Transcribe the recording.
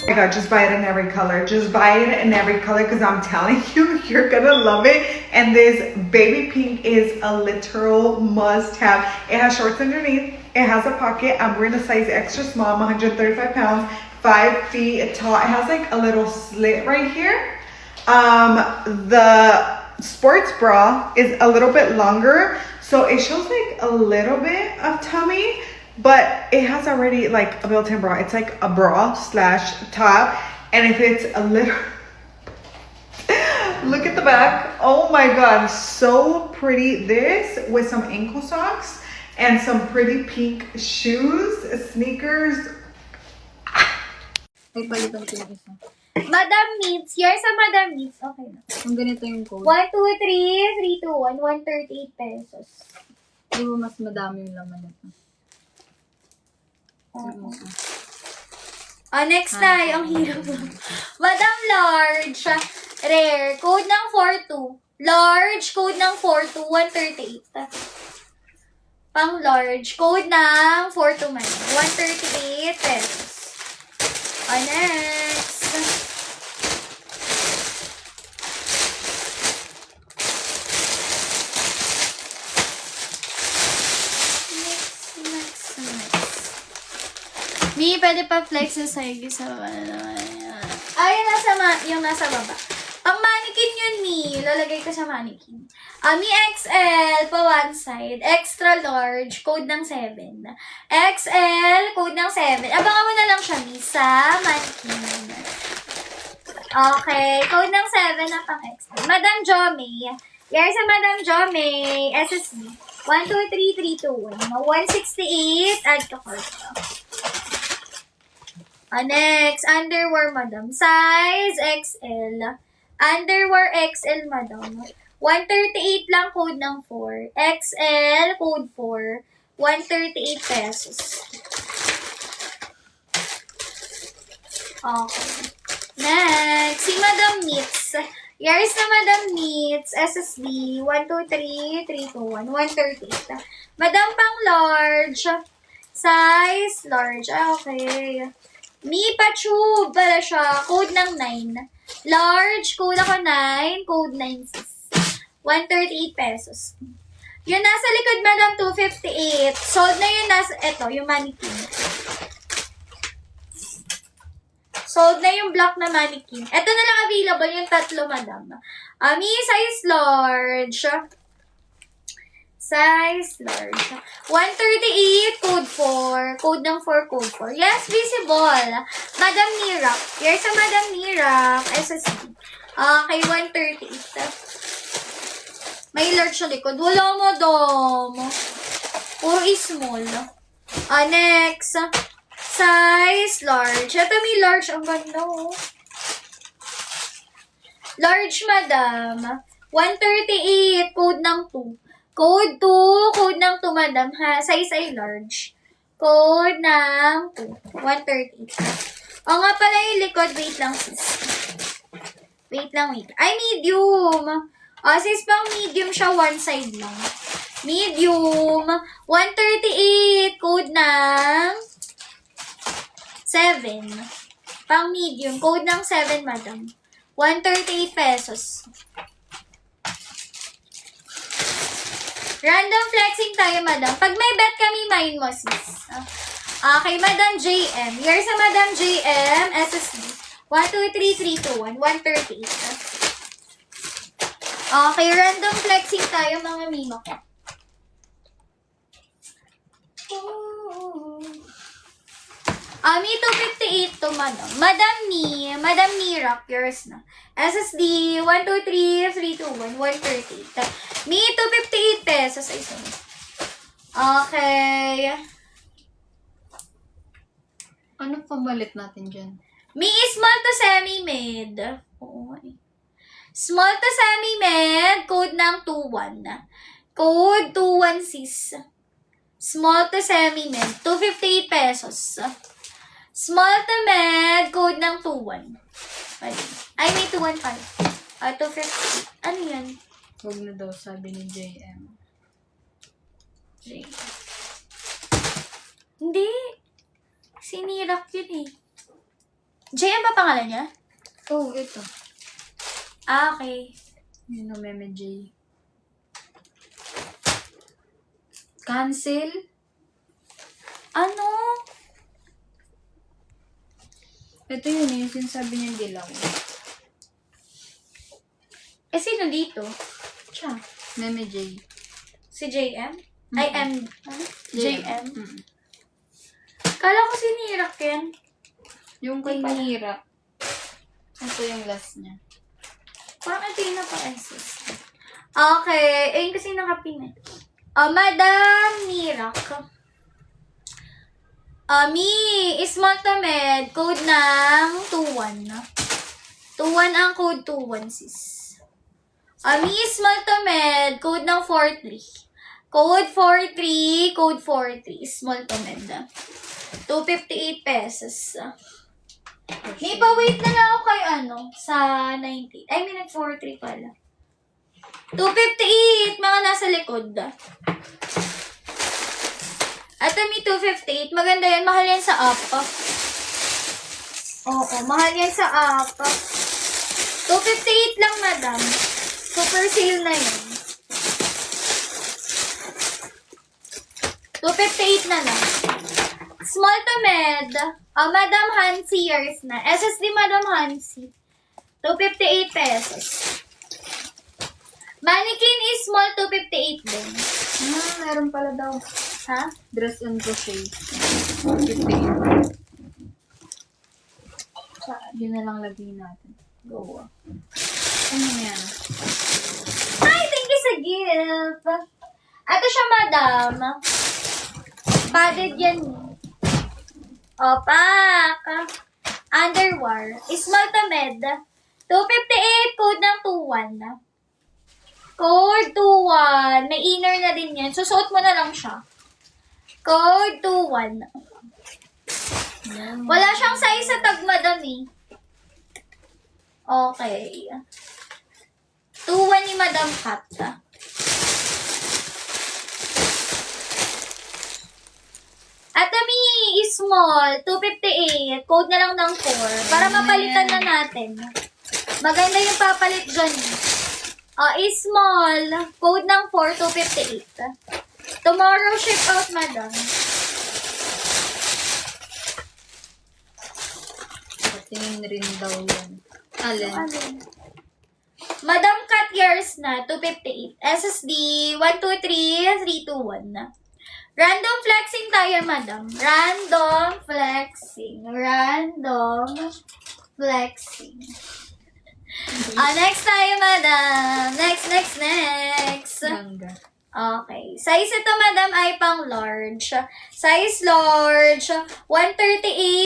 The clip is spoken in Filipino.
Oh my god, just buy it in every color. Just buy it in every color because I'm telling you, you're gonna love it. And this baby pink is a literal must have. It has shorts underneath. It has a pocket. I'm wearing a size extra small. I'm 135 pounds, 5 feet tall. It has like a little slit right here. The sports bra is a little bit longer. So it shows like a little bit of tummy. But it has already like a built-in bra. It's like a bra slash top. And if it's a little, look at the back. Oh my God, so pretty. This with some ankle socks and some pretty pink shoes, sneakers. Ay, palitan ko yung isa. Madam Meets. Yours sa Madam Meets. Okay na. Kung ganito yung code, 1, 2, 3, 3, 2, 1, 138 pesos. di ba mas madami yung laman nito? Next tayo. Ang hirap. Madam Large. Rare. Code ng 42. Large. Code ng 42. 138. Pang large. Code ng 42 man. 138 pesos. Next. Next. Mi, pwede pa flex na sa'yo sa ay, yung nasa baba. Ang mannequin yun, Mi. Lalagay ko sa mannequin. Mi XL pa one side. Extra large. Code ng 7. XL, code ng 7. Abangan mo na lang siya, Mi, sa mannequin. Okay. Code ng 7 na pang XL. Madam Jomay. Yes, sa Madam Jomay. SSB. 1, 2, 3, 3, 2, 1. 168. Add ka first. Next, underwear, madam. Size XL. Underwear XL, madam. 138 lang, code ng 4. XL, code 4. 138 pesos. Okay. Next, si Madam Meets. Here's na Madam Meets. SSB. 1, 2, 3, 3, 2, 1. 138. Madam pang large. Size large. Okay. Mi pa-tube pala siya. Code ng 9. Large, code ako 9. Code 9, sis. 138 pesos. Yung nasa likod, madam, 258. Sold na yun nasa, eto, yung mannequin. Sold na yung black na mannequin. Eto na lang available, yung tatlo, madam. Mi, size large. Size large. 138, code 4. Code ng 4, code 4. Yes, visible. Madam Nirak. Here's sa Madam Nirak. SSD. Okay, 138. May large sa likod. Wala mo, dom. Puro small. Next. Size large. Ito may large. Ang ganda, oh. Large, madam. 138, code ng 2. Code 2, code ng 2, madam, ha? Size ay large. Code ng 2. 138. O nga pala yung likod. Wait lang, sis. Wait lang. Ay, medium. Sis, pang medium siya. One side lang. Medium. 138. Code ng 7. Pang medium. Code ng 7, madam. 138 pesos. Random flexing tayo, madam. Pag may bet kami, mine mo, sis. Okay, Madam JM. Here's sa Madam JM, SSD. 1, 2, 3, 3, 2, 1. 138. Okay, random flexing tayo, mga mimo ko. Mi 258 to, madam. Madam Nirak, yours na. SSD, 1, 2, 3, 3, 2, 1, 138. Mi 258 pesos. Ay, sorry. Okay. Ano pamalit natin dyan? Mi small to semi-med. Oo, small to semi-med, code ng 21. Code 21, sis. Small to semi-med, 258 pesos. Small to med, code ng 21. Ay, may 215. 250. Ano yan? Huwag na daw, sabi ni JM. Hindi. Sinirak yun eh. JM ba pangalan niya? Oh, ito. Ah, okay. Yun o, Meme J. Cancel? Ano? Ito yun yung sinasabi niya dilaw. Eh, sino dito? Siya. Meme J. Si JM? Ay, M. Ano? JM? Mm. Kala ko sinirak yan. Yung kay Nira. Ito yung last niya. Parang ito yung naka-SS. Okay. Eh, kasi nakapin eh. Madam Nirak. Small to med. Code ng 21. 21 ang code 21, sis. Small to med. Code ng 43. Code 43. Code 43. Small to med. 258 pesos. May pa-wait na lang ako kay sa 90. I mean, at 43 pala. 258, mga nasa likod. Ito may 258. Maganda yan. Mahal yan sa app. Oo, mahal yan sa app. 258 lang, madam. Super sale na yun. 258 na lang. Small to med. Madam Hansi years na. SSD Madam Hansi. 258 pesos. Mannequin is small 258 din. Meron pala daw. Ha? Dress and crochet. 58. Yun na lang lagay natin. Go. Ano yan? Hi, thank you sa gift. Ito siya, madam. Padded yan. Opak. Underwear. Small to med. 258, code ng 21. Code 21. May inner na din yan. Susuot mo na lang siya. Code 21. Wala siyang size sa tag, madam eh. Okay. 21 ni Madam Kat. Atami small, 258. Code na lang ng 4. Para mapalitan na natin. Maganda yung papalit dyan. Small, code ng 4, 258. Tomorrow ship out, madam. Patingin rin daw yan. Alin? Madam Cut yours na, 258. SSD, 123-321. Random flexing tayo, madam. Random flexing. Random flexing. Next tayo, madam. Next. Manga. Okay. Size ito, madam, ay pang large. Size large, 138.